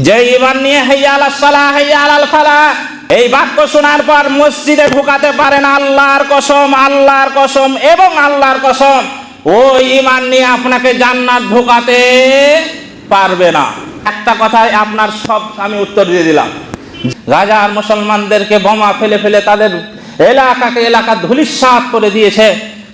যে ঈমান নিয়ে হাইয়া আলাস সালাহ হাইয়া আলাল ফালাহ এই বাক্য শোনার পর মসজিদে ঢুকাতে পারে না, আল্লাহর কসম, আল্লাহর কসম এবং আল্লাহর কসম, ওই ঈমান নিয়ে আপনাকে জান্নাত ঢুকাতে পারবে না। একটা কথায় আপনার সব আমি উত্তর দিয়ে দিলাম। গাজার মুসলমানদেরকে বোমা ফেলে ফেলে তাদের এলাকা ধূলিসাৎ করে দিয়েছে।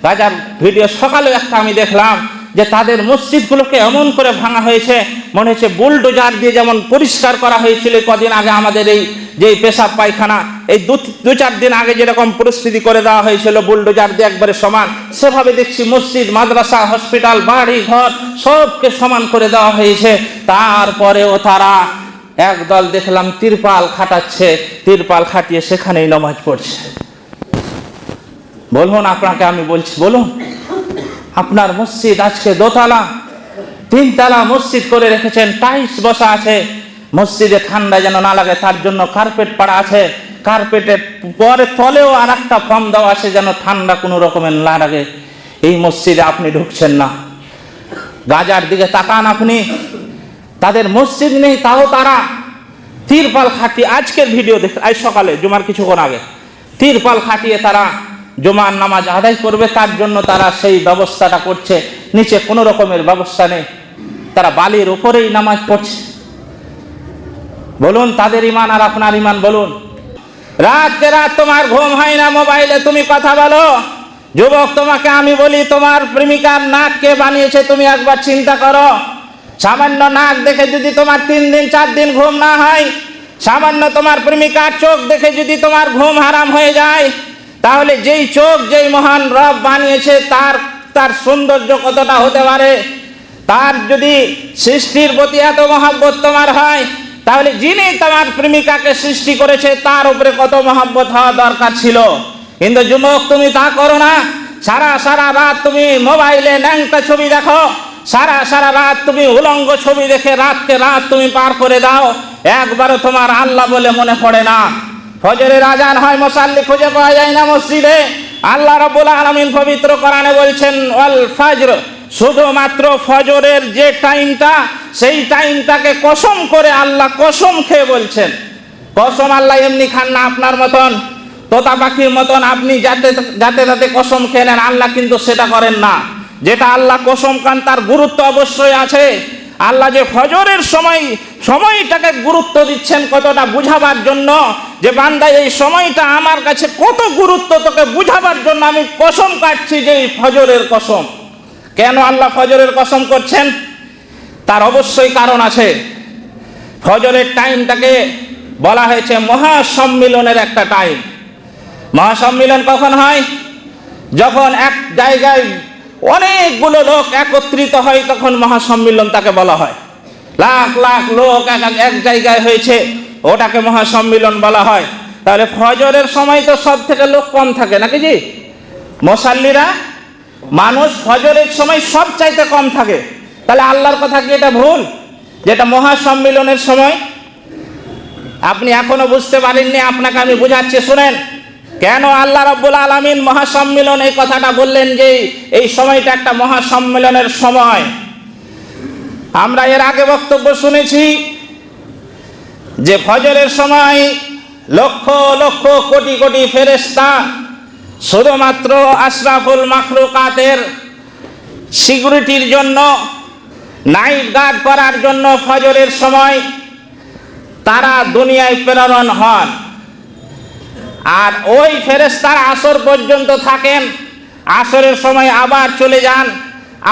গাজার ভিডিও সকালে একটা আমি দেখলাম যে তাদের মসজিদগুলোকে এমন করে ভাঙা হয়েছে, মনে হচ্ছে বুলডোজার দিয়ে যেমন পরিষ্কার করা হয়েছিল কদিন আগে আমাদের এই যে পেশাব পায়খানা, এই দু চার দিন আগে যেরকম পরিস্থিতি করে দেওয়া হয়েছিল বুলডোজার দিয়ে একবারে সমান, সেভাবে দেখছি মসজিদ, মাদ্রাসা, হসপিটাল, বাড়ি ঘর সবকে সমান করে দেওয়া হয়েছে। তারপরেও তারা একদল দেখলাম তিরপাল খাটাচ্ছে, তিরপাল খাটিয়ে সেখানেই নামাজ পড়ছে। বলুন, আপনাকে আমি বলছি, বলুন, আপনার মসজিদ আজকে দোতলা, তিনতলা মসজিদ করে রেখেছেন, টাইলস বসা আছে, মসজিদে ঠান্ডা যেন না লাগে তার জন্য কার্পেট পাড়া আছে, কার্পেটের পরে তলেও আর একটা ফর্ম দেওয়া আছে যেন ঠান্ডা কোনো রকমের না লাগে। এই মসজিদে আপনি ঢুকছেন না। গাজার দিকে তাকান আপনি, তাদের মসজিদ নেই, তাও তারা তিরপাল খাটিয়ে, আজকের ভিডিও দেখ, আজ সকালে জুমার কিছুক্ষণ আগে তিরপাল খাটিয়ে তারা জুমার নামাজ আদায় করবে, তার জন্য তারা সেই ব্যবস্থাটা করছে। নিচে কোনো রকমের ব্যবস্থা নেই, তারা বালির উপরেই নামাজ পড়ছে। বলুন তাদের ঈমান আর আপনার ঈমান, বলুন। রাতকে রাত তোমার ঘুম হয় না, মোবাইলে তুমি কথা বলো। যুবক, তোমাকে আমি বলি, তোমার প্রেমিকার নাক কে বানিয়েছে তুমি একবার চিন্তা করো। সামান্য নাক দেখে যদি তোমার 3 দিন 4 দিন ঘুম না হয়, সামান্য তোমার প্রেমিকার চোখ দেখে যদি তোমার ঘুম হারাম হয়ে যায়, তাহলে যেই চোখ যেই মহান রব বানিয়েছে তার সৌন্দর্য কতটা হতে পারে। তার যদি সৃষ্টির প্রতি এত মহব্বত তোমার হয়, তাহলে যিনি তোমার প্রেমিকাকে সৃষ্টি করেছে তার উপরে কত মহব্বত হওয়া দরকার ছিল। কিন্তু যুবক, তুমি তা করো না। সারা রাত তুমি মোবাইলে ন্যাংটা ছবি দেখো, সারা রাত তুমি উলঙ্গ ছবি দেখে রাতকে রাত তুমি পার করে দাও। একবারও তোমার আল্লাহ বলে মনে পড়ে না। ফজরের আজান হয়, মুসাল্লি খুঁজে পাওয়া যায় না মসজিদে। আল্লাহ রাব্বুল আলামিন পবিত্র কোরআনে বলছেন ওয়াল ফজর, শুধুমাত্র ফজরের যে টাইমটা, সেই টাইমটাকে কসম করে আল্লাহ কসম খেয়ে বলছেন। কসম আল্লাহ এমনি খান না আপনার মতন, তোতা পাখির মতন আপনি যাতে কসম খেয়ে নেন। আল্লাহ কিন্তু সেটা করেন না। যেটা আল্লাহ কসম খান তার গুরুত্ব অবশ্যই আছে। আল্লাহ যে ফজরের সময়টাকে গুরুত্ব দিচ্ছেন কতটা বুঝাবার জন্য, যে বান্দা এই সময়টা আমার কাছে কত গুরুত্ব তোকে বুঝাবার জন্য আমি কসম কাটছি যে এই ফজরের কসম। কেন আল্লাহ ফজরের কসম করছেন? তার অবশ্যই কারণ আছে। ফজরের টাইমটাকে বলা হয়েছে মহাসম্মিলনের একটা টাইম। মহাসম্মিলন কখন হয়? যখন এক জায়গায় অনেকগুলো লোক একত্রিত হয়, তখন মহাসম্মিলন তাকে বলা হয়। লাখ লাখ লোক এক জায়গায় হয়েছে, ওটাকে মহাসম্মিলন বলা হয়। তাহলে ফজরের সময় তো সব থেকে লোক কম থাকে নাকি জি? মুসাল্লিরা, মানুষ ফজরের সময় সব চাইতে কম থাকে। তাহলে আল্লাহর কথা কি এটা ভুল, যেটা মহাসম্মিলনের সময়? আপনি এখনো বুঝতে পারেননি, আপনাকে আমি বুঝাচ্ছি, শুনেন। কেন আল্লাহ রাব্বুল আলামিন মহাসম্মিলন এই কথাটা বললেন যে এই সময়টা একটা মহাসম্মিলনের সময়? আমরা এর আগে বক্তব্য শুনেছি যে ফজরের সময় লক্ষ লক্ষ কোটি কোটি ফেরেশতা শুধুমাত্র আশরাফুল মাখলুকাতের সিকিউরিটির জন্য, নাইট গার্ড করার জন্য ফজরের সময় তারা দুনিয়ায় প্রেরণ হন। আর ওই ফেরেশতারা আসর পর্যন্ত থাকেন, আসরের সময় আবার চলে যান,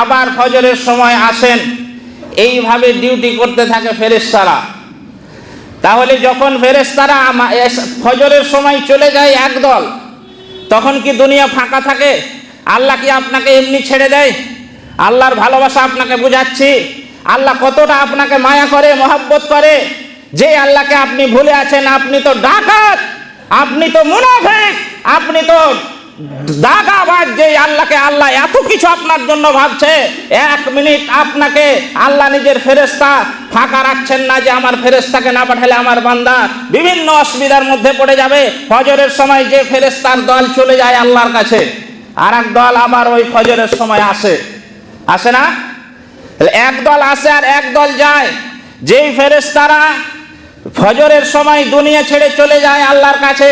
আবার ফজরের সময় আসেন। এইভাবে ডিউটি করতে থাকে ফেরেশতারা। তাহলে যখন ফেরেশতারা ফজরের সময় চলে যায় একদল, তখন কি দুনিয়া ফাঁকা থাকে? আল্লাহ কি আপনাকে এমনি ছেড়ে দেয়? আল্লাহর ভালোবাসা আপনাকে বুঝাচ্ছি। আল্লাহ কতটা আপনাকে মায়া করে, মহব্বত করে। যে আল্লাহকে আপনি ভুলে আছেন, আপনি তো ডাকাত, আপনি তো মুনাফিক, আপনি তো দাগাবাজ। যে আল্লাহকে আল্লাহ এত কিছু আপনার জন্য ভাবছে, 1 মিনিট আপনাকে আল্লাহ নিজের ফেরেশতা ফাঁকা রাখছেন না, যে আমার ফেরেশতাকে না পাঠালে আমার বান্দা বিভিন্ন অসুবিধার মধ্যে পড়ে যাবে। ফজরের সময় যে ফেরেশতার দল চলে যায় আল্লাহর কাছে, আর এক দল আবার ওই ফজরের সময় আসে না? এক দল আসে আর এক দল যায়। যেই ফেরেশতারা ফজরের সময় দুনিয়া ছেড়ে চলে যায় আল্লাহর কাছে,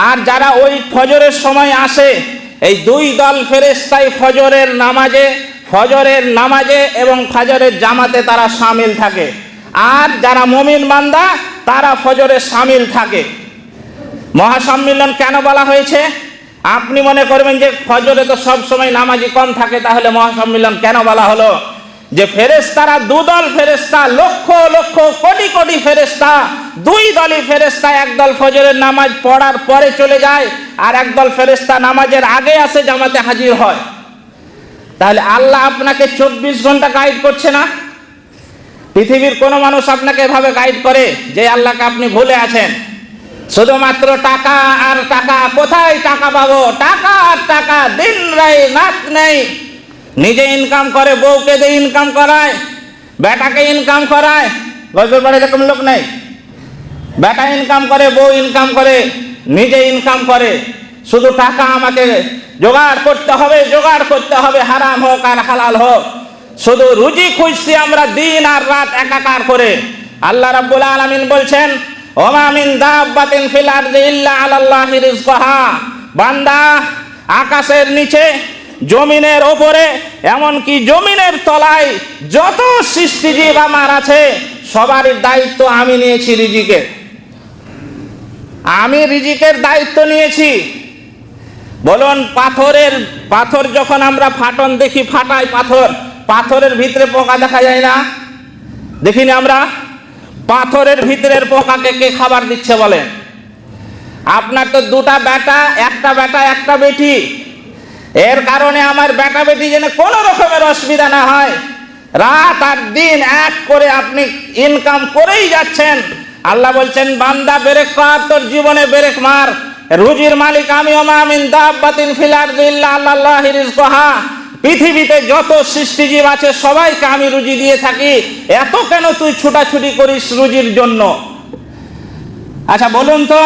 আর যারা ওই ফজরের সময় আসে, এই দুই দল ফেরেশতাই ফজরের নামাজে এবং ফজরের জামাতে তারা শামিল থাকে। আর যারা মুমিন বান্দা তারা ফজরে শামিল থাকে। মহাসম্মিলন কেন বলা হয়েছে? আপনি মনে করবেন যে ফজরে তো সব সময় নামাজি কম থাকে, তাহলে মহাসম্মিলন কেন বলা হলো? যে ফেরেশতারা দুদল ফেরেশতা, লক্ষ লক্ষ কোটি কোটি ফেরেশতা, দুই দলই ফেরেশতা, একদল ফজরের নামাজ পড়ার পরে চলে যায়, আর একদল ফেরেশতা নামাজের আগে আসে, জামাতে হাজির হয়। তাহলে আল্লাহ আপনাকে 24 ঘন্টা গাইড করছে না? পৃথিবীর কোনো মানুষ আপনাকে এভাবে গাইড করে যে আল্লাহকে আপনি ভুলে আছেন? শুধুমাত্র টাকা আর টাকা, কোথায় টাকা পাবো, টাকা আর টাকা, দিন রাত নেই। নিজে ইনকাম করে, বউকে দিয়ে ইনকাম করায়, বেটাকে ইনকাম করায়। গজল বাড়ি এরকম লোক নেই? বেটা ইনকাম করে, বউ ইনকাম করে, নিজে ইনকাম করে, শুধু টাকা আমাকে জোগাড় করতে হবে, হারাম হোক আর হালাল হোক। শুধু রুজি খুঁজছি আমরা দিন আর রাত একাকার করে। আল্লাহ রাব্বুল আলামিন বলছেন, ওমা মিন দাব্বাতিন ফিল আরদি ইল্লা আলাল্লাহি রিজকুহা। বান্দা, আকাশের নিচে, জমিনের ওপরে, এমনকি জমিনের তলায় যত সৃষ্টিজীব আমার আছে, সবারই দায়িত্ব আমি নিয়েছি রিজিকের। আমি রিজিকের দায়িত্ব নিয়েছি। বলুন, পাথর যখন আমরা ফাটন দেখি, ফাটাই পাথরের ভিতরে পোকা দেখা যায় না? দেখিনি আমরা? পাথরের ভিতরের পোকাকে কে খাবার দিচ্ছে বলেন? আপনার তো দুটা বেটা, একটা বেটি। এর কারণে আমার বেটা বেটি যেন কোনো রকমের অসুবিধা না হয়, রাত আর দিন এক করে আপনি ইনকাম করেই যাচ্ছেন। আল্লাহ বলছেন, বান্দা ব্রেক কর, তোর জীবনে ব্রেক মার। রুজির মালিক আমি। ওমা মিন দাব্বাতিন ফিল আরদি ইল্লা আলাল্লাহি রিজকুহা। পৃথিবীতে যত সৃষ্টিজীব আছে সবাইকে আমি রুজি দিয়ে থাকি, এত কেন তুই ছুটাছুটি করিস রুজির জন্য? আচ্ছা বলুন তো,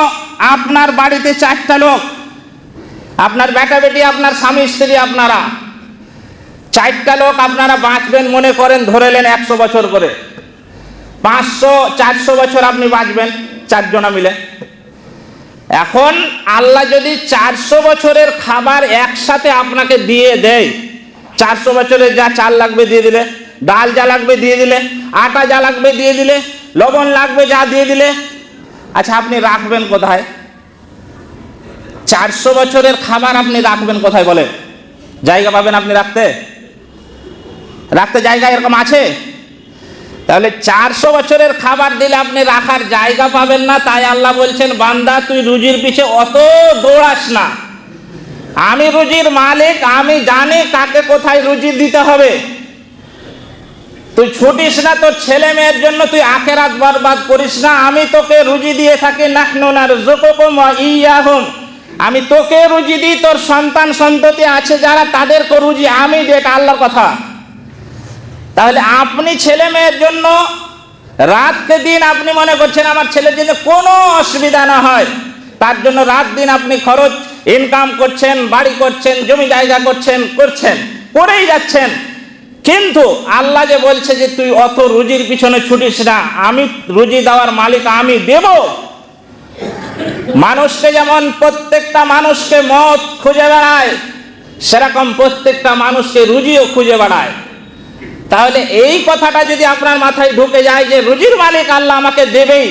আপনার বাড়িতে 4টা লোক, আপনার বেটা বেটি, আপনার স্বামী স্ত্রী, আপনারা 4টা লোক, আপনারা বাঁচবেন মনে করেন, ধরেলেন 100 বছর করে, 500-400 বছর আপনি বাঁচবেন 4 জনা মিলে। এখন আল্লাহ যদি 400 বছরের খাবার একসাথে আপনাকে দিয়ে দেয়, 400 বছরের যা চাল লাগবে দিয়ে দিলে, ডাল যা লাগবে দিয়ে দিলে, আটা যা লাগবে দিয়ে দিলে, লবণ লাগবে যা দিয়ে দিলে, আচ্ছা আপনি রাখবেন কোথায়? 400 বছরের খাবার আপনি রাখবেন কোথায় বলেন? জায়গা পাবেন আপনি রাখতে জায়গা এরকম আছে? তাহলে 400 বছরের খাবার দিলে আপনি রাখার জায়গা পাবেন না। তাই আল্লাহ বলছেন, বান্দা তুই রুজির পিছে অত দৌড়াস না, আমি রুজির মালিক, আমি জানি কাকে কোথায় রুজি দিতে হবে। তুই ছুটিস না, তোর ছেলে মেয়ের জন্য তুই আখিরাত বরবাদ করিস না। আমি তোকে রুজি দিয়ে থাকি, নাহনু নারযুকুকুম ওয়া ইয়্যাহুম। আমি তোকে রুজি দিই, তোর সন্তান সন্ততি আছে যারা, তাদেরকে রুজি আমি দিই, এটা আল্লাহর কথা। তাহলে আপনি ছেলে মেয়ের জন্য রাতকে দিন আপনি মনে করছেন আমার ছেলের জন্য কোনো অসুবিধা না হয়, তার জন্য রাত দিন আপনি খরচ ইনকাম করছেন, বাড়ি করছেন, জমি জায়গা করছেন, করেই যাচ্ছেন। কিন্তু আল্লাহ যে বলছে যে তুই অত রুজির পিছনে ছুটিস না, আমি রুজি দেওয়ার মালিক, আমি দেব। মানুষকে যেমন প্রত্যেকটা মানুষকে মত খুঁজে বেড়ায়, সেরকম প্রত্যেকটা মানুষকে রুজিও খুঁজে বেড়ায়। তাহলে এই কথাটা যদি আপনার মাথায় ঢুকে যায় যে রুজির মালিক আল্লাহ আমাকে দেবেই,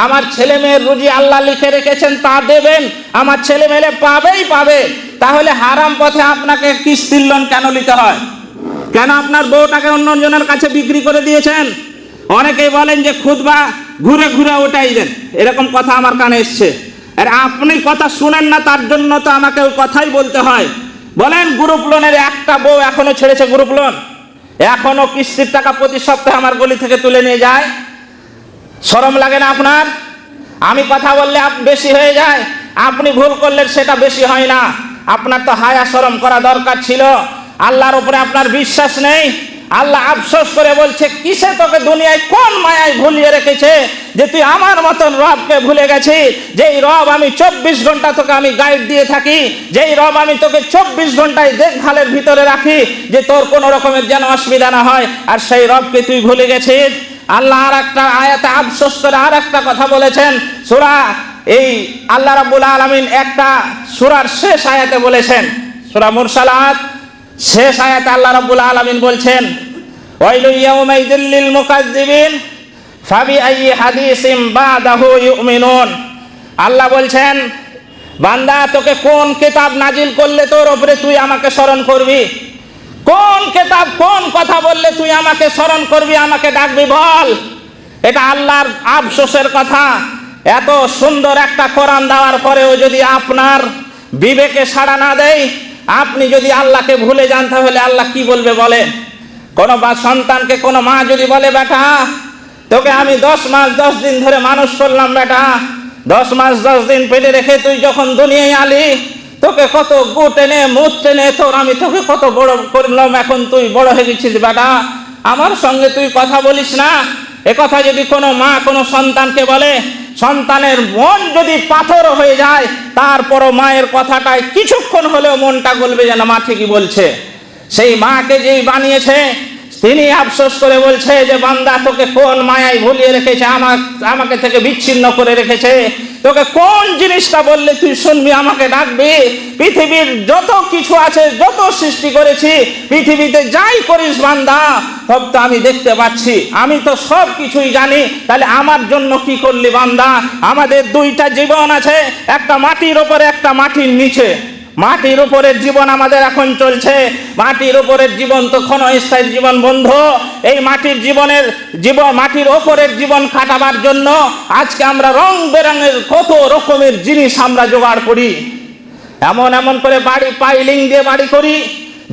আমার ছেলে মেয়ের রুজি আল্লাহ লিখে রেখেছেন তা দেবেন, আমার ছেলে মেয়ে পাবে, তাহলে হারাম পথে আপনাকে কিস্তির লোন কেন নিতে হয়? কেন আপনার বউটাকে অন্যজনের কাছে বিক্রি করে দিয়েছেন? অনেকেই বলেন যে খুতবা ঘুরে ঘুরে ওটাই দেন, এরকম কথা আমার কানে এসছে। আর আপনি কথা শুনেন না, তার জন্য তো আমাকে ওই কথাই বলতে হয়। বলেন, গ্রুপ লোনের একটা বউ এখনো ছেড়েছে গ্রুপ লোন, এখনো কিস্তির টাকা প্রতি সপ্তাহে আমার গলি থেকে তুলে নিয়ে যায়। শরম লাগে না আপনার? আমি কথা বললে বেশি হয়ে যায়, আপনি ভুল করলে সেটা বেশি হয় না। আপনার তো হায়া শরম করা দরকার ছিল। আল্লাহর উপরে আপনার বিশ্বাস নেই। আল্লাহ আফসোস করে বলছে, কিসে তোকে দুনিয়ায় কোন মায়ায় ভুলিয়ে রেখেছে যে তুই আমার মতন রবকে ভুলে গেছিস? যেই রব আমি 24 ঘন্টা তোকে আমি গাইড দিয়ে থাকি, যেই রব আমি তোকে 24 ঘন্টায় দেখভালের ভিতরে রাখি যে তোর কোনো রকমের যেন অসুবিধা না হয়, আর সেই রবকে তুই ভুলে গেছিস। আল্লাহ আর একটা আয়াতে আফসোস করে আর একটা কথা বলেছেন। সূরা এই আল্লাহ রাব্বুল আলামিন একটা সূরার শেষ আয়াতে বলেছেন, সূরা মুরসালাত শেষ আয়াতে আল্লাহ রাব্বুল আলামিন বলছেন, ওয়াইলু ইয়াউমাইযিল লিল মুকাজ্জিবিন ফাবিআইয়ি হাদিসিম বাদাহু ইউমিনুন। আল্লাহ বলছেন, বান্দা তোকে কোন কিতাব নাজিল করলে তোর উপরে তুই আমাকে স্মরণ করবি? কোন কিতাব, কোন কথা বললে তুই আমাকে স্মরণ করবি, আমাকে ডাকবি বল। এটা আল্লাহর আফসোসের কথা। এত সুন্দর একটা কোরআন দেওয়ার পরেও যদি আপনার বিবেকে সাড়া না দেয়, আপনি যদি আল্লাহকে ভুলে যান, তাহলে আল্লাহ কি বলবে বলেন? কোনো সন্তানকে কোনো মা যদি বলে, বেটা তোকে আমি 10 মাস 10 দিন ধরে মানুষ করলাম, বেটা 10 মাস 10 দিন পেটে রেখে তুই যখন দুনিয়ায় আলি, তোকে কত গু টেনে মুখ টেনে আমি তোকে কত বড় করলাম, এখন তুই বড় হয়ে গেছিস বেটা, আমার সঙ্গে তুই কথা বলিস না। এ কথা যদি কোনো মা কোনো সন্তানকে বলে, সন্তানের মন যদি পাথর হয়ে যায়, তারপরও মায়ের কথাটায় কিছুক্ষণ হলেও মনটা গলবে, যেন মা ঠিকই বলছে। সেই মাকে যেই বানিয়েছে তিনি আফসোস করে বলছে যে বান্দা তোকে কোন মায়ায় ভুলিয়ে রেখেছে, আমাকে থেকে বিচ্ছিন্ন করে রেখেছে। তোকে কোন জিনিসটা বললে তুই শুনবি, আমাকে ডাকবি? পৃথিবীর যত কিছু আছে, যত সৃষ্টি করেছি, পৃথিবীতে যাই করিস বান্দা সব তো আমি দেখতে পাচ্ছি, আমি তো সব কিছুই জানি। তাহলে আমার জন্য কি করলি বান্দা? আমাদের 2টা জীবন আছে, একটা মাটির ওপরে, একটা মাটির নিচে। মাটির উপরের জীবন আমাদের এখন চলছে। মাটির উপরের জীবন তো ক্ষণস্থায়ী জীবন বন্ধু। এই মাটির মাটির ওপরের জীবন কাটাবার জন্য আজকে আমরা রং বেরঙের কত রকমের জিনিস আমরা জোগাড় করি। এমন করে বাড়ি পাইলিং দিয়ে বাড়ি করি,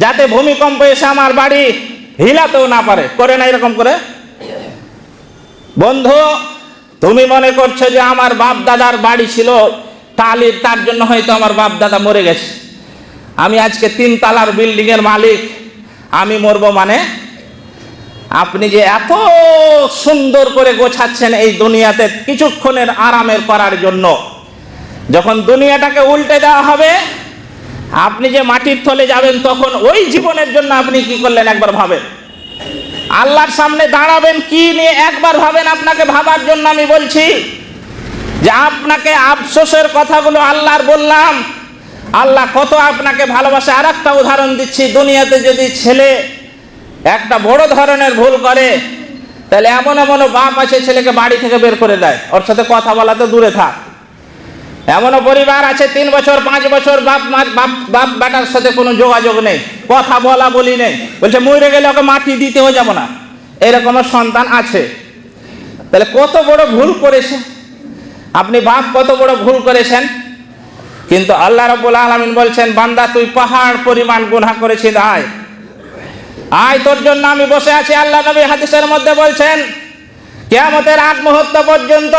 যাতে ভূমিকম্প এসে আমার বাড়ি হিলাতেও না পারে। করে না এরকম করে? বন্ধু, তুমি মনে করছো যে আমার বাপ দাদার বাড়ি ছিল টালির, তার জন্য হয়তো আমার বাপ দাদা মরে গেছে। আমি আজকে 3 তলার বিল্ডিং এর মালিক, আমি মরবো মানে? আপনি যে এত সুন্দর করে গোছাচ্ছেন এই দুনিয়াতে কিছুক্ষণের আরামের করার জন্য, যখন দুনিয়াটাকে উল্টে দেওয়া হবে, আপনি যে মাটির তলে যাবেন, তখন ওই জীবনের জন্য আপনি কি করলেন একবার ভাবেন। আল্লাহর সামনে দাঁড়াবেন কি নিয়ে একবার ভাবেন। আপনাকে ভাবার জন্য আমি বলছি যে আপনাকে আফসোসের কথাগুলো আল্লাহর বললাম, আল্লাহ কত আপনাকে ভালোবাসে। আর একটা উদাহরণ দিচ্ছি, দুনিয়াতে যদি ছেলে একটা বড় ধরনের ভুল করে, তাহলে এমন বাপ আছে ছেলেকে বাড়ি থেকে বের করে দেয়, ওর সাথে কথা বলা তো দূরে থাক। এমনও পরিবার আছে 3 বছর 5 বছর বাপ বেটার সাথে কোনো যোগাযোগ নেই, কথা বলা বলি নেই, বলছে মরে গেলে ওকে মাটি দিতেও যাব না। এরকমের সন্তান আছে। তাহলে কত বড় ভুল করেছে আপনি, বাপ কত বড় ভুল করেছেন। কিন্তু আল্লাহ রাব্বুল আলামিন বলছেন, বান্দা তুই পাহাড় পরিমাণ গুনাহ করেছিস, আয় তোর জন্য আমি বসে আছি। আল্লাহ নবী হাদিসের মধ্যে বলছেন, কিয়ামতের আগ মুহূর্ত পর্যন্ত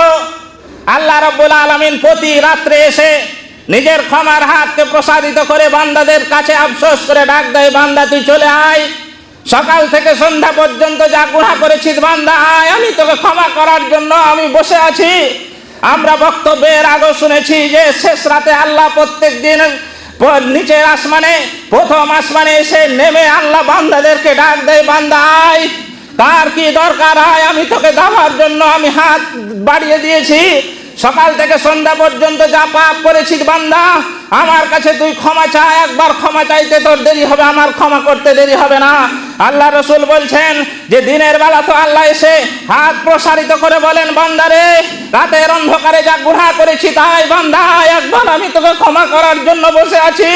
আল্লাহ রাব্বুল আলামিন প্রতি রাত্রে এসে নিজের ক্ষমার হাতকে প্রসারিত করে বান্দাদের কাছে আফসোস করে ডাক দেয়, বান্দা তুই চলে আয়, সকাল থেকে সন্ধ্যা পর্যন্ত যা গুনাহ করেছিস বান্দা আয়, আমি তোকে ক্ষমা করার জন্য আমি বসে আছি। আমরা বক্তব্যের আগে শুনেছি যে শেষ রাতে আল্লাহ প্রত্যেক দিন নিচের আসমানে, প্রথম আসমানে এসে নেমে আল্লাহ বান্দাদেরকে ডাক দেয়, বান্দা আয়, কার কি দরকার আয়, আমি তোকে দেওয়ার জন্য আমি হাত বাড়িয়ে দিয়েছি। সকাল থেকে সন্ধ্যা পর্যন্ত যা পাপ করেছিস বান্দা, আমার কাছে তুই ক্ষমা চা, একবার ক্ষমা চাইতে তোর দেরি হবে, আমার ক্ষমা করতে দেরি হবে না। আল্লাহ রসুল বলছেন যে দিনের বেলা তো আল্লাহ এসে হাত প্রসারিত করে বলেন, বান্দারে রাতের অন্ধকারে যা গুনাহ করেছি তাই বান্দা একবার আমি তোকে ক্ষমা করার জন্য বসে আছি।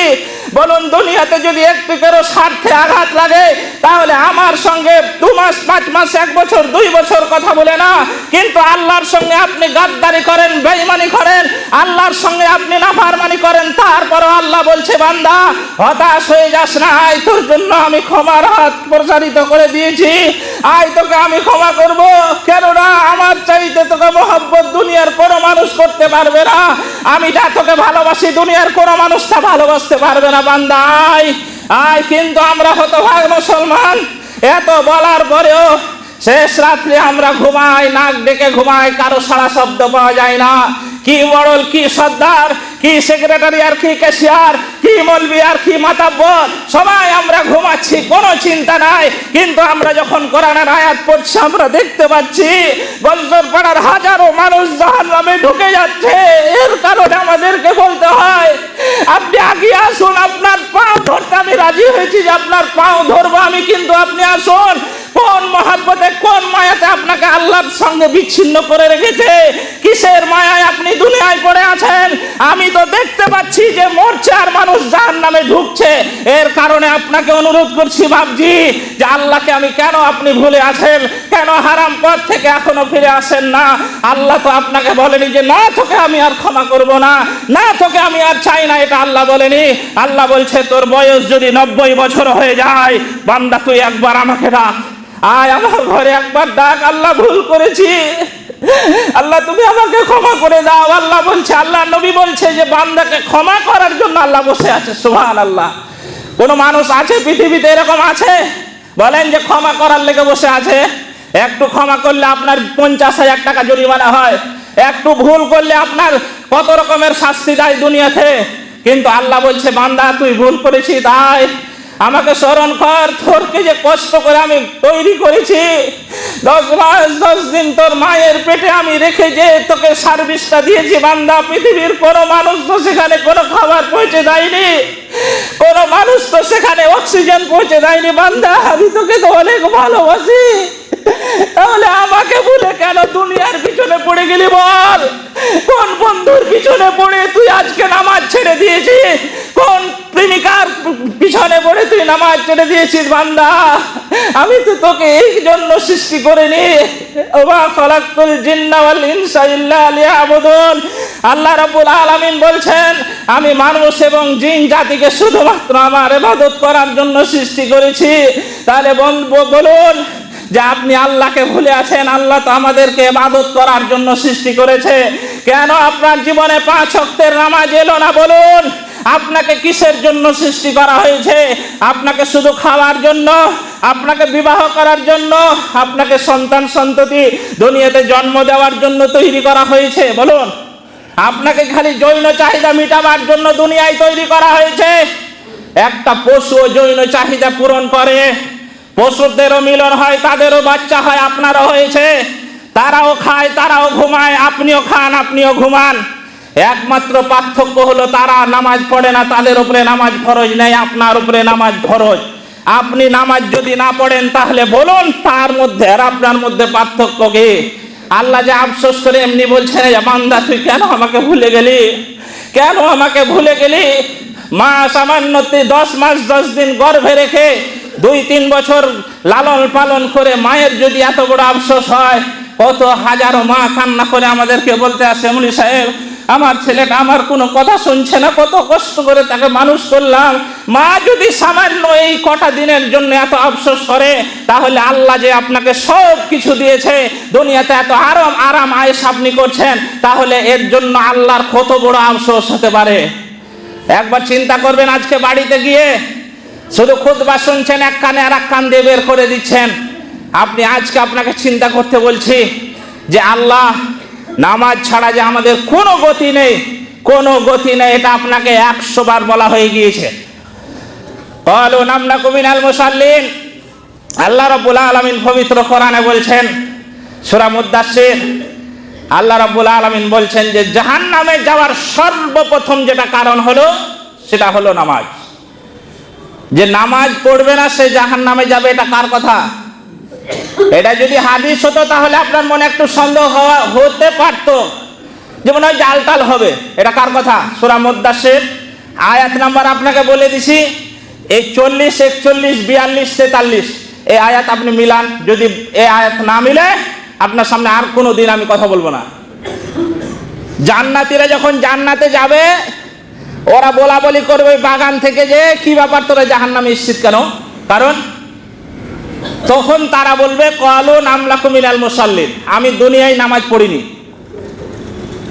বলুন, দুনিয়াতে যদি একটু করে স্বার্থে আঘাত লাগে, তাহলে আমার সঙ্গে 2 মাস 5 মাস 1 বছর 2 বছর কথা বলে না, কিন্তু আল্লাহর সঙ্গে আপনি গাদ্দারি করেন, বেঈমানি করেন, আল্লাহর সঙ্গে আপনি নাফরমানি করেন, তারপরও আল্লাহ বলছে, বান্দা হতাশ হয়ে যাস না, আয় তোর জন্য আমি ক্ষমার হাত প্রসারিত করে দিয়েছি, আয় তোকে আমি ক্ষমা করব। কেননা আমার চাইতে তোকে মহব্বত দুনিয়ার কোনো মানুষ করতে পারবে না, আমি যা তোকে ভালোবাসি দুনিয়ার কোনো মানুষ তা ভালোবাসতে পারবে না। বান্দা আয় আয়। কিন্তু আমরা হতভাগ মুসলমান, এত বলার পরেও শেষ রাত্রে আমরা ঘুমাই, নাক ডেকে ঘুমাই, কারো সারা শব্দ পাওয়া যায় না। কি মডেল, কি সর্দার, কি সেক্রেটারি আর কি ক্যাশিয়ার, কি মৌলবি আর কি মাতাব্বর, সবাই আমরা ঘুমাচ্ছি, কোনো চিন্তা নাই। কিন্তু আমরা যখন কোরআনের আয়াত পড়ছি আমরা দেখতে পাচ্ছি বন্দর পাড়ার হাজারো মানুষ জাহান্নামে ঢুকে যাচ্ছে। এর কারণে আমাদেরকে বলতে হয় আপনি আগে আসুন, আপনার পাও ধরতে আমি রাজি হয়েছি যে আপনার পাও ধরবো আমি, কিন্তু আপনি আসুন। কোন মহাব্বতে, কোন মায়াতে আপনাকে আল্লাহর সঙ্গে বিচ্ছিন্ন করে রেখেছে? কিসের মায়ায় আপনি দুনিয়ায় পড়ে আছেন? আমি তো দেখতে পাচ্ছি যে মরছে আর মানুষ জাহান্নামে ঢুকছে। এর কারণে আপনাকে অনুরোধ করছি বাপজি, যে আল্লাহকে আমি কেন আপনি ভুলে আছেন, কেন হারাম পথ থেকে এখনো ফিরে আসেন না? আল্লাহ তো আপনাকে বলেনি যে না তোকে আমি আর ক্ষমা করব না, না তোকে আমি আর চাই না, এটা আল্লাহ বলেনি। আল্লাহ বলছে তোর বয়স যদি 90 বছর হয়ে যায়, বান্দা তুই একবার আমাকে ডাক, আয় আমার ঘরে একবার ডাক, আল্লাহ ভুল করেছি, আল্লাহ তুমি আমাকে ক্ষমা করে দাও। আল্লাহ বলছে, আল্লাহ নবী বলছে যে বান্দাকে ক্ষমা করার জন্য আল্লাহ বসে আছে। সুবহানাল্লাহ। কোন মানুষ আছে পৃথিবীতে এরকম আছে বলেন যে ক্ষমা করার লেগে বসে আছে? একটু ক্ষমা করলে আপনার 50,000 টাকা জরিমানা হয়, একটু ভুল করলে আপনার কত রকমের শাস্তি দেয় দুনিয়াতে। কিন্তু আল্লাহ বলছে বান্দা তুই ভুল করেছিস, তাই আমাকে স্মরণ কর, তোরকে যে কষ্ট করে আমি তৈরি করেছি, 10 মাস 10 দিন তোর মায়ের পেটে আমি রেখে যে তোকে সার্ভিসটা দিয়েছি বান্দা, পৃথিবীর কোনো মানুষ তো সেখানে কোনো খাবার পৌঁছে দেয়নি, কোনো মানুষ তো সেখানে অক্সিজেন পৌঁছে দেয়নি বান্দা, আমি তোকে তো অনেক ভালোবাসি, তাহলে আমাকে ভুলে কেন দুনিয়ার পিছনে পড়ে গেলি বল? কোন বন্ধুর পিছনে পড়ে তুই আজকে নামাজ ছেড়ে দিয়েছিস? কোন প্রেমিকার পিছনে পড়ে তুই নামাজ ছেড়ে দিয়েছিস বান্দা? আমি তো তোকে এই জন্য সৃষ্টি করিনি। ওয়া খালাকতুল জিন্না ওয়াল ইনসা ইল্লা লিয়াবুদুন। আল্লাহ রাব্বুল আলামিন বলছেন আমি মানুষ এবং জিন জাতিকে শুধুমাত্র আমার ইবাদত করার জন্য সৃষ্টি করেছি। তাহলে বলুন যে আপনি আল্লাহকে ভুলে আছেন? আল্লাহ তো আমাদেরকে ইবাদত করার জন্য সৃষ্টি করেছে। কেন আপনার জীবনে 5 ওয়াক্তের নামাজ এলো না বলুন? আপনাকে কিসের জন্য সৃষ্টি করা হয়েছে? আপনাকে শুধু খাওয়ার জন্য, আপনাকে বিবাহ করার জন্য, আপনাকে সন্তান সন্ততি দুনিয়াতে জন্ম দেওয়ার জন্য তৈরি করা হয়েছে বলুন? আপনাকে খালি যৌন চাহিদা মেটাবার জন্য দুনিয়ায় তৈরি করা হয়েছে? একটা পশু যৌন চাহিদা পূরণ করে, পশুদেরও মিলন হয়, তাদেরও বাচ্চা হয়, আপনারও হয়েছে, তারাও খায়, তারাও ঘুমায়, আপনিও খান, আপনিও ঘুমান। একমাত্র পার্থক্য হলো তারা নামাজ পড়ে না, তাদের উপরে নামাজ ফরজ নেই, আপনার উপরে নামাজ ফরজ। আপনি নামাজ যদি না পড়েন তাহলে বলুন তার মধ্যে আর আপনার মধ্যে পার্থক্য কি? আল্লাহ যে আফসোস করে এমনি বলছেন বান্দা তুই কেন আমাকে ভুলে গেলি, কেন আমাকে ভুলে গেলি? মা সামান্য 10 মাস 10 দিন গর্ভে রেখে 2-3 বছর লালন পালন করে মায়ের যদি এত বড় আফসোস হয়, কত হাজারো মা কান্না করে আমাদেরকে বলতে আসে মুলি সাহেব আমার ছেলেটা আমার কোনো কথা শুনছে না, কত কষ্ট করে তাকে মানুষ করলাম। মা যদি সামান্য এই কটা দিনের জন্য এত আফসোস করে, তাহলে আল্লাহ যে আপনাকে সব কিছু দিয়েছে, দুনিয়াতে এত আরাম আয়েশ আপনি করছেন, তাহলে এর জন্য আল্লাহর কত বড় আফসোস হতে পারে? একবার চিন্তা করবেন। আজকে বাড়িতে গিয়ে শুধু খুতবা শুনছেন, এক কানে আর এক কান দিয়ে বের করে দিচ্ছেন। আপনি আজকে আপনাকে চিন্তা করতে বলছি যে আল্লাহ নামাজ ছাড়া যে আমাদের কোনো গতি নেই, কোনো গতি নেই, এটা আপনাকে 100 বার বলা হয়ে গিয়েছে। ক্বালু লাম নাকু মিনাল মুসাল্লিন। আল্লাহ রাব্বুল আলামিন পবিত্র কোরআনে বলছেন সূরা মুদ্দাসসির, আল্লাহ রাব্বুল আলামিন বলছেন যে জাহান্নামে যাওয়ার সর্বপ্রথম যেটা কারণ হলো সেটা হলো নামাজ। যে নামাজ পড়বে না সে জাহান্নামে যাবে, এটা কার কথা? এটা যদি হাদিস হতো তাহলে আপনার মনে একটু সন্দেহ হতে পারত, যেমন হয় জাল টাল হবে। এটা কার কথা? সূরা মুদ্দাসসির আয়াত নাম্বার আপনাকে বলে দিছি 41, 41, 42, 43 এই আয়াত আপনি মিলান। যদি এই আয়াত না মিলে আপনার সামনে আর কোনো দিন আমি কথা বলবো না। জান্নাতীরা যখন জান্নাতে যাবে ওরা বলা বলি করবে বাগান থেকে যে কি ব্যাপার তোরা জাহান্নামে এসেছিস কেন? কারণ তখন তারা বলবে ক্বালু লাম নাকু মিনাল মুসাল্লিন, আমি দুনিয়ায় নামাজ পড়িনি।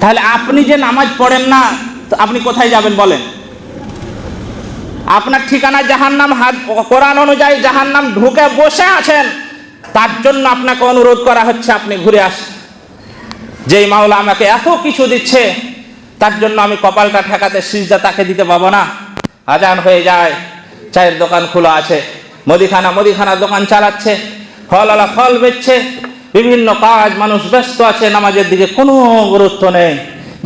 তাহলে আপনি যে নামাজ পড়েন না আপনি কোথায় যাবেন বলেন? আপনার ঠিকানা জাহান্নাম। কোরআন অনুযায়ী জাহান্নাম ঢুকে বসে আছেন, তার জন্য আপনাকে অনুরোধ করা হচ্ছে আপনি ঘুরে আসেন। যেই মাওলা আমাকে এত কিছু দিচ্ছে তার জন্য আমি কপালটা ঠেকাতে সিজদা তাকে দিতে পাবো না? আজান হয়ে যায়, চায়ের দোকান খোলা আছে, মুদিখানা দোকান চালাচ্ছে, ফলওয়ালা ফল বেচছে, বিভিন্ন কাজ, মানুষ ব্যস্ত আছে, নামাজের দিকে কোনো গুরুত্ব নেই।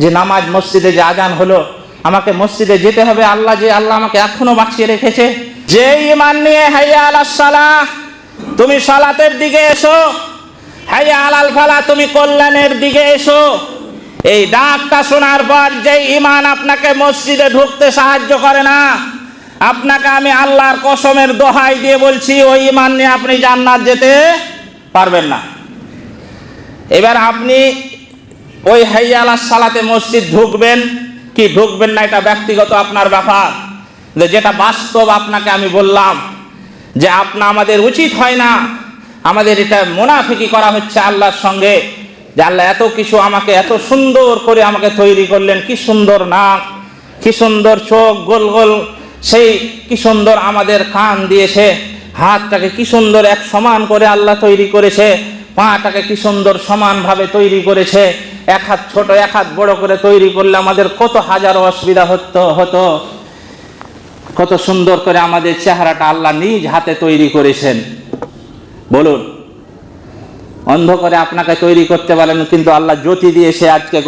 যে নামাজ মসজিদে যে আজান হলো, আমাকে মসজিদে যেতে হবে, আল্লাহ আমাকে এখনো বাঁচিয়ে রেখেছে। যে ঈমান নিয়ে হাইয়া আলাস সালাহ, তুমি সালাতের দিকে এসো, হাইয়া আলাল ফালাহ, তুমি কল্যাণের দিকে এসো, এই ডাকটা শোনার পর যে ঈমান আপনাকে মসজিদে ঢুকতে সাহায্য করে না, আপনাকে আমি আল্লাহর কসমের দোহাই দিয়ে বলছি, ওই ঈমান নিয়ে আপনি জান্নাত যেতে পারবেন না। এবার আপনি ওই হাইয়া আলাস সালাতে মসজিদ ঢুকবেন কি ঢুকবেন না, এটা ব্যক্তিগত আপনার ব্যাপার। যেটা বাস্তব আপনাকে আমি বললাম যে আমাদের উচিত হয় না, আমাদের এটা মুনাফিকি করা হচ্ছে আল্লাহর সঙ্গে, যে আল্লাহ এত কিছু আমাকে এত সুন্দর করে আমাকে তৈরি করলেন, কি সুন্দর নাক, কি সুন্দর চোখ, গোল গোল, সেই কি সুন্দর আমাদের কান দিয়েছে, হাতটাকে কি সুন্দর এক সমান করে আল্লাহ তৈরি করেছে, পাটাকে কি সুন্দর সমানভাবে তৈরি করেছে, এক হাত ছোট এক হাত বড় করে তৈরি করলে আমাদের কত হাজারো অসুবিধা হতো। কত সুন্দর করে আমাদের চেহারাটা আল্লাহ নিজ হাতে তৈরি করেছেন। বলুন, অন্ধ করে আপনাকে তৈরি করতে পারেন, কিন্তু আল্লাহ জ্যোতি দিয়ে সে আজকে